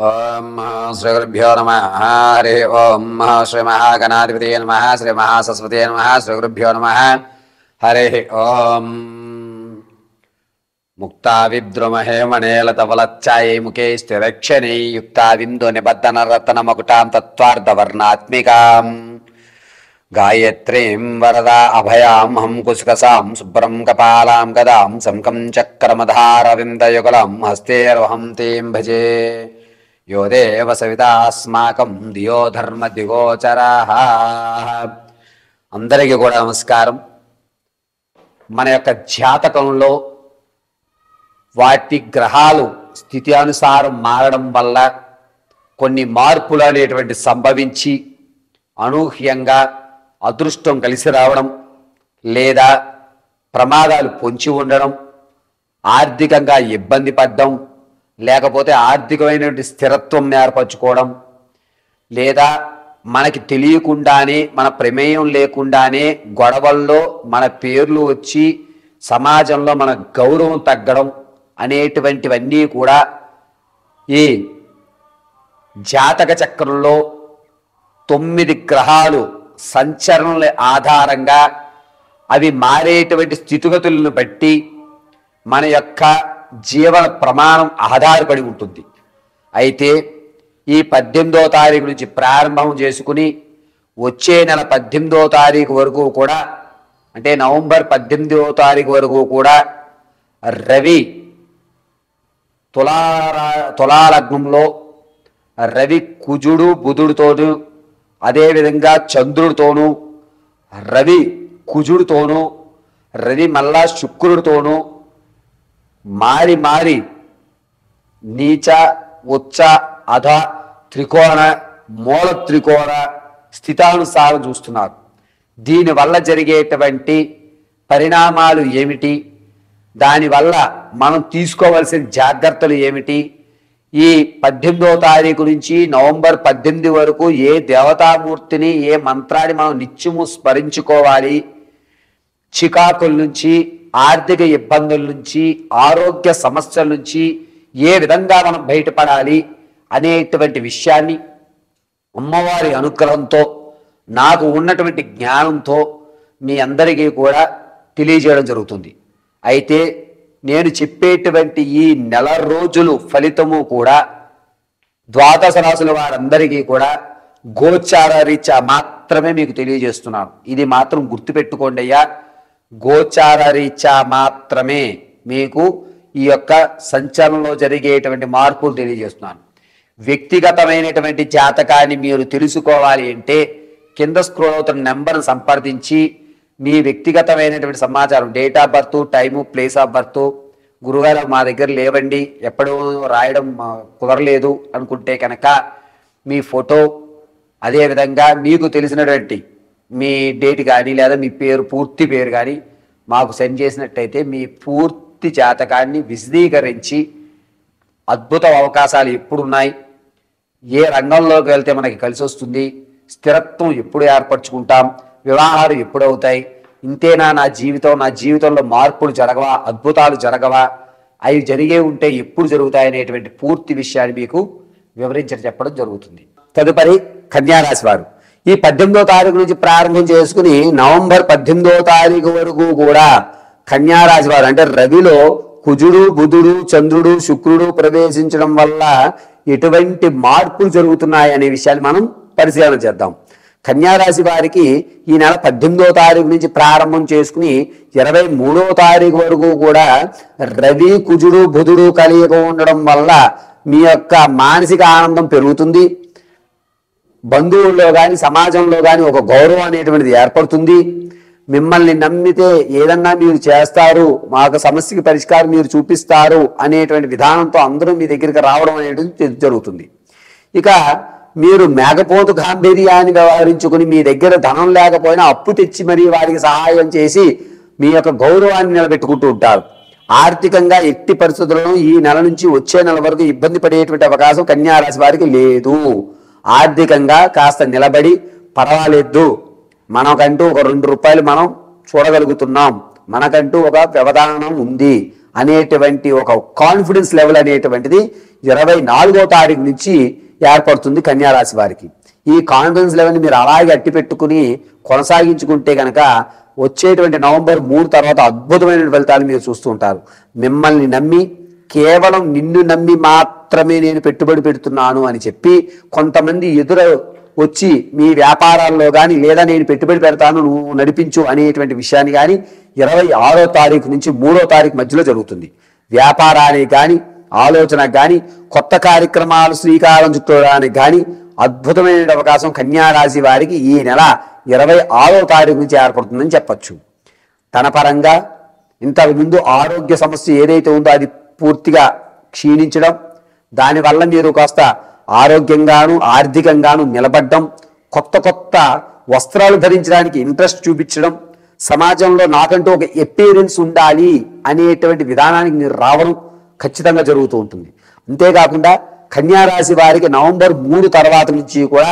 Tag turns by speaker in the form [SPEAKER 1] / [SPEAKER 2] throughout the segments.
[SPEAKER 1] ఓం శ్రీ గురుభ్యో నమః. హరి ఓం శ్రీ మహాగణాధిపతయే నమః. శ్రీ మహాసరస్వతయే నమః. శ్రీ గురుభ్యో నమః. హరి ఓం. ముక్తా విద్రుమహే మణేలతవలచ్చాయై ముఖే స్థిరక్షణై యుక్తా విందు నిబద్ధన రతన మకుటాం తత్వార్థవర్ణాత్మికాం గాయత్రీం వరదా అభయాం హం కుశకసాం శుభ్రం కపాలాం గదాం శంఖం చక్రమధారవిందయుగలం హస్తేర్వహం తీం భజే యో దేవ సవితాస్మాకం దియో ధర్మ దిగోచరాః. అందరికీ కూడా నమస్కారం. మన యొక్క జాతకంలో వాటి గ్రహాలు స్థితి అనుసారం మారడం వల్ల కొన్ని మార్పులు అనేటువంటి సంభవించి అనూహ్యంగా అదృష్టం కలిసి రావడం లేదా ప్రమాదాలు పొంచి ఉండడం, ఆర్థికంగా ఇబ్బంది పడడం, లేకపోతే ఆర్థికమైనటువంటి స్థిరత్వం ఏర్పరచుకోవడం, లేదా మనకి తెలియకుండానే మన ప్రమేయం లేకుండానే గొడవల్లో మన పేర్లు వచ్చి సమాజంలో మన గౌరవం తగ్గడం అనేటువంటివన్నీ కూడా ఈ జాతక చక్రంలో 9 గ్రహాలు సంచరణల ఆధారంగా అవి మారేటువంటి స్థితిగతులను బట్టి మన యొక్క జీవన ప్రమాణం ఆధారపడి ఉంటుంది. అయితే ఈ 18వ తారీఖు నుంచి ప్రారంభం చేసుకుని వచ్చే నెల 18వ తారీఖు వరకు కూడా, అంటే నవంబర్ 18వ తారీఖు వరకు కూడా రవి తులాలగ్నంలో రవి కుజుడు బుధుడితోనూ, అదేవిధంగా చంద్రుడితోనూ, రవి కుజుడితోనూ, రవి మళ్ళా శుక్రుడితోనూ మారి మారి నీచ ఉచ్చ అధ త్రికోణ మూల త్రికోణ స్థితానుసారం చూస్తున్నారు. దీనివల్ల జరిగేటువంటి పరిణామాలు ఏమిటి, దానివల్ల మనం తీసుకోవలసిన జాగ్రత్తలు ఏమిటి, ఈ 18వ తారీఖు నుంచి నవంబర్ 18 వరకు ఏ దేవతామూర్తిని ఏ మంత్రాన్ని మనం నిత్యము స్మరించుకోవాలి, చికాకుల నుంచి, ఆర్థిక ఇబ్బందుల నుంచి, ఆరోగ్య సమస్యల నుంచి ఏ విధంగా మనం బయటపడాలి అనేటువంటి విషయాన్ని అమ్మవారి అనుగ్రహంతో నాకు ఉన్నటువంటి జ్ఞానంతో మీ అందరికీ కూడా తెలియజేయడం జరుగుతుంది. అయితే నేను చెప్పేటువంటి ఈ నెల రోజులు ఫలితము కూడా ద్వాదశ రాశుల వారందరికీ కూడా గోచార రీత్యా మాత్రమే మీకు తెలియజేస్తున్నాను. ఇది మాత్రం గుర్తుపెట్టుకోండి అయ్యా, గోచార రీత్యా మాత్రమే మీకు ఈ యొక్క సంచలనంలో జరిగేటువంటి మార్పులు తెలియజేస్తున్నాను. వ్యక్తిగతమైనటువంటి జాతకాన్ని మీరు తెలుసుకోవాలి అంటే కింద స్క్రోల్ అవుతున్న నెంబర్ను సంప్రదించి మీ వ్యక్తిగతమైనటువంటి సమాచారం, date of birth, time, place of birth, గురుగారు మా దగ్గర లేవండి, ఎప్పుడూ రాయడం కుదరలేదు అనుకుంటే కనుక మీ ఫోటో, అదేవిధంగా మీకు తెలిసినటువంటి మీ డేట్ కానీ లేదా మీ పేరు, పూర్తి పేరు కానీ మాకు సెండ్ చేసినట్టయితే మీ పూర్తి జాతకాన్ని విశదీకరించి అద్భుత అవకాశాలు ఎప్పుడున్నాయి, ఏ రంగంలోకి వెళ్తే మనకి కలిసి వస్తుంది, స్థిరత్వం ఎప్పుడు ఏర్పరచుకుంటాం, వివాహాలు ఎప్పుడవుతాయి, ఇంతేనా నా జీవితంలో మార్పులు జరగవా, అద్భుతాలు జరగవా, అవి జరిగే ఉంటే ఎప్పుడు జరుగుతాయి అనేటువంటి పూర్తి విషయాన్ని మీకు వివరించి చెప్పడం జరుగుతుంది. తదుపరి కన్యారాశి వారు ఈ 18వ తారీఖు నుంచి ప్రారంభం చేసుకుని నవంబర్ 18వ తారీఖు వరకు కూడా కన్యారాశి వారు, అంటే రవిలో కుజుడు బుధుడు చంద్రుడు శుక్రుడు ప్రవేశించడం వల్ల ఎటువంటి మార్పులు జరుగుతున్నాయి అనే విషయాన్ని మనం పరిశీలన చేద్దాం. కన్యారాశి వారికి ఈ నెల 18వ తారీఖు నుంచి ప్రారంభం చేసుకుని 23వ తారీఖు వరకు కూడా రవి కుజుడు బుధుడు కలియక ఉండడం వల్ల మీ యొక్క మానసిక ఆనందం పెరుగుతుంది. బంధువుల్లో కానీ సమాజంలో కానీ ఒక గౌరవం అనేటువంటిది ఏర్పడుతుంది. మిమ్మల్ని నమ్మితే ఏదన్నా మీరు చేస్తారు, మాకు సమస్యకి పరిష్కారం మీరు చూపిస్తారు అనేటువంటి విధానంతో అందరూ మీ దగ్గరికి రావడం అనేటువంటి జరుగుతుంది. ఇక మీరు మేకపోతు గాంభీర్యాన్ని వ్యవహరించుకుని మీ దగ్గర ధనం లేకపోయినా అప్పు తెచ్చి మరీ వారికి సహాయం చేసి మీ యొక్క గౌరవాన్ని నిలబెట్టుకుంటూ ఉంటారు. ఆర్థికంగా ఎట్టి పరిస్థితులను ఈ నెల నుంచి వచ్చే నెల వరకు ఇబ్బంది పడేటువంటి అవకాశం కన్యారాశి వారికి లేదు. ఆర్థికంగా కాస్త నిలబడి పర్వాలేదు, మనకంటూ ఒక 2 రూపాయలు మనం చూడగలుగుతున్నాం, మనకంటూ ఒక వ్యవధానం ఉంది అనేటువంటి ఒక కాన్ఫిడెన్స్ లెవెల్ అనేటువంటిది 24వ తారీఖు నుంచి ఏర్పడుతుంది కన్యారాశి వారికి. ఈ కాన్ఫిడెన్స్ లెవెల్ని మీరు అలాగే అట్టి పెట్టుకుని కొనసాగించుకుంటే కనుక వచ్చేటువంటి నవంబర్ 3 తర్వాత అద్భుతమైన ఫలితాలు మీరు చూస్తూ ఉంటారు. మిమ్మల్ని నమ్మి, కేవలం నిన్ను నమ్మి మాత్రమే నేను పెట్టుబడి పెడుతున్నాను అని చెప్పి కొంతమంది వచ్చి మీ వ్యాపారాల్లో కానీ, లేదా నేను పెట్టుబడి పెడతాను నువ్వు నడిపించు అనేటువంటి విషయాన్ని కానీ 26వ తారీఖు నుంచి 3వ తారీఖు మధ్యలో జరుగుతుంది. వ్యాపారానికి కానీ, ఆలోచనకు కానీ, కొత్త కార్యక్రమాలు శ్రీకారం చుట్టడానికి కానీ అద్భుతమైన అవకాశం కన్యారాశి వారికి ఈ నెల 26వ తారీఖు నుంచి ఏర్పడుతుందని చెప్పచ్చు. తన పరంగా ఇంతకుముందు ఆరోగ్య సమస్య ఏదైతే ఉందో అది పూర్తిగా క్షీణించడం, దానివల్ల మీరు కాస్త ఆరోగ్యంగాను ఆర్థికంగాను నిలబడ్డం, కొత్త కొత్త వస్త్రాలు ధరించడానికి ఇంట్రెస్ట్ చూపించడం, సమాజంలో నాకంటూ ఒక ఎపీరెన్స్ ఉండాలి అనేటువంటి విధానానికి మీరు రావడం ఖచ్చితంగా జరుగుతూ ఉంటుంది. అంతేకాకుండా కన్యారాశి వారికి నవంబర్ 3 తర్వాత నుంచి కూడా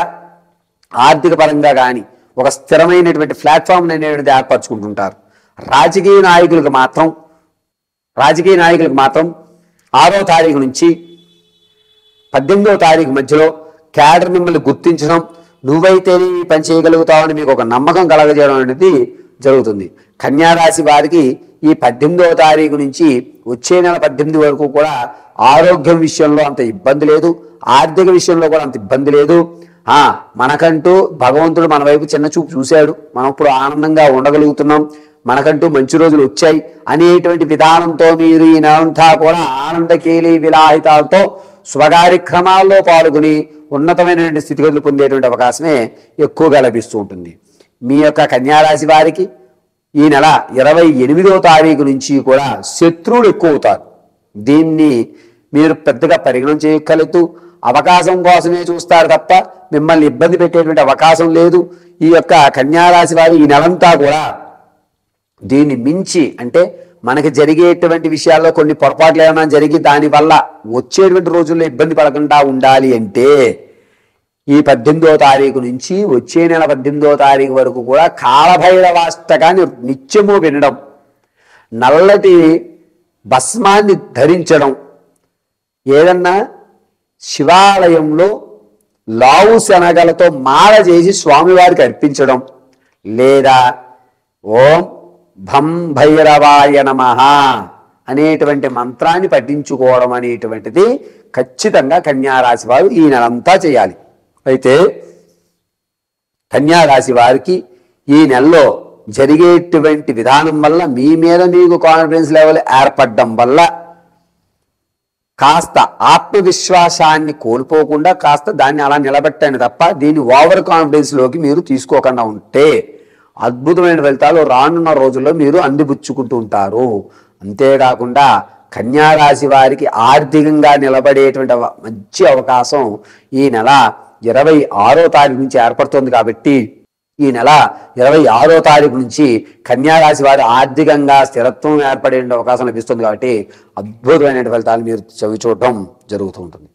[SPEAKER 1] ఆర్థిక పరంగా కానీ ఒక స్థిరమైనటువంటి ప్లాట్ఫామ్ అనేటువంటిది ఏర్పరచుకుంటుంటారు. రాజకీయ నాయకులకు మాత్రం 6వ తారీఖు నుంచి 18వ తారీఖు మధ్యలో క్యాడర్ మిమ్మల్ని గుర్తించడం, నువ్వైతేనే ఈ పని చేయగలుగుతావని మీకు ఒక నమ్మకం కలగజేయడం అనేది జరుగుతుంది. కన్యారాశి వారికి ఈ 18వ తారీఖు నుంచి వచ్చే నెల 18 వరకు కూడా ఆరోగ్యం విషయంలో అంత ఇబ్బంది లేదు, ఆర్థిక విషయంలో కూడా అంత ఇబ్బంది లేదు. మనకంటూ భగవంతుడు మన వైపు చిన్న చూపు చూశాడు, మనం ఇప్పుడు ఆనందంగా ఉండగలుగుతున్నాం, మనకంటూ మంచి రోజులు వచ్చాయి అనేటువంటి విధానంతో మీరు ఈ నెలంతా కూడా ఆనందకేలి విలాహితాలతో స్వకార్యక్రమాల్లో పాల్గొని ఉన్నతమైనటువంటి స్థితిగతులు పొందేటువంటి అవకాశమే ఎక్కువగా లభిస్తూ ఉంటుంది. మీ యొక్క కన్యారాశి వారికి ఈ నెల 28వ తారీఖు నుంచి కూడా శత్రువులు ఎక్కువ అవుతారు. దీన్ని మీరు పెద్దగా పరిగణన చేయగలుగుతూ అవకాశం కోసమే చూస్తారు తప్ప మిమ్మల్ని ఇబ్బంది పెట్టేటువంటి అవకాశం లేదు. ఈ యొక్క కన్యారాశి వారు ఈ నెలంతా కూడా దీన్ని మించి, అంటే మనకి జరిగేటువంటి విషయాల్లో కొన్ని పొరపాట్లు ఏమైనా జరిగి దానివల్ల వచ్చేటువంటి రోజుల్లో ఇబ్బంది పడకుండా ఉండాలి అంటే ఈ 18వ తారీఖు నుంచి వచ్చే నెల 18వ తారీఖు వరకు కూడా కాలభైరవాష్టకాన్ని నిత్యము వినడం, నల్లటి భస్మాన్ని ధరించడం, ఏదన్నా శివాలయంలో లావు శనగలతో మాల చేసి స్వామివారికి అర్పించడం, లేదా ఓం భం భైరవాయ నమః అనేటువంటి మంత్రాన్ని పఠించుకోవడం అనేటువంటిది ఖచ్చితంగా కన్యారాశి వారు ఈ నెలంతా చేయాలి. అయితే కన్యారాశి వారికి ఈ నెలలో జరిగేటువంటి విధానం వల్ల మీ మీద మీకు కాన్ఫిడెన్స్ లెవెల్ ఏర్పడడం వల్ల కాస్త ఆత్మవిశ్వాసాన్ని కోల్పోకుండా కాస్త దాన్ని అలా నిలబెట్టండి తప్ప దీన్ని ఓవర్ కాన్ఫిడెన్స్లోకి మీరు తీసుకోకుండా ఉంటే అద్భుతమైన ఫలితాలు రానున్న రోజుల్లో మీరు అందిపుచ్చుకుంటూ ఉంటారు. అంతేకాకుండా కన్యారాశి వారికి ఆర్థికంగా నిలబడేటువంటి మంచి అవకాశం ఈ నెల 26వ తారీఖు నుంచి ఏర్పడుతుంది. కాబట్టి ఈ నెల 26వ తారీఖు నుంచి కన్యారాశి వారి ఆర్థికంగా స్థిరత్వం ఏర్పడే అవకాశం లభిస్తుంది. కాబట్టి అద్భుతమైన ఫలితాలు మీరు చవి చూడటం జరుగుతూ ఉంటుంది.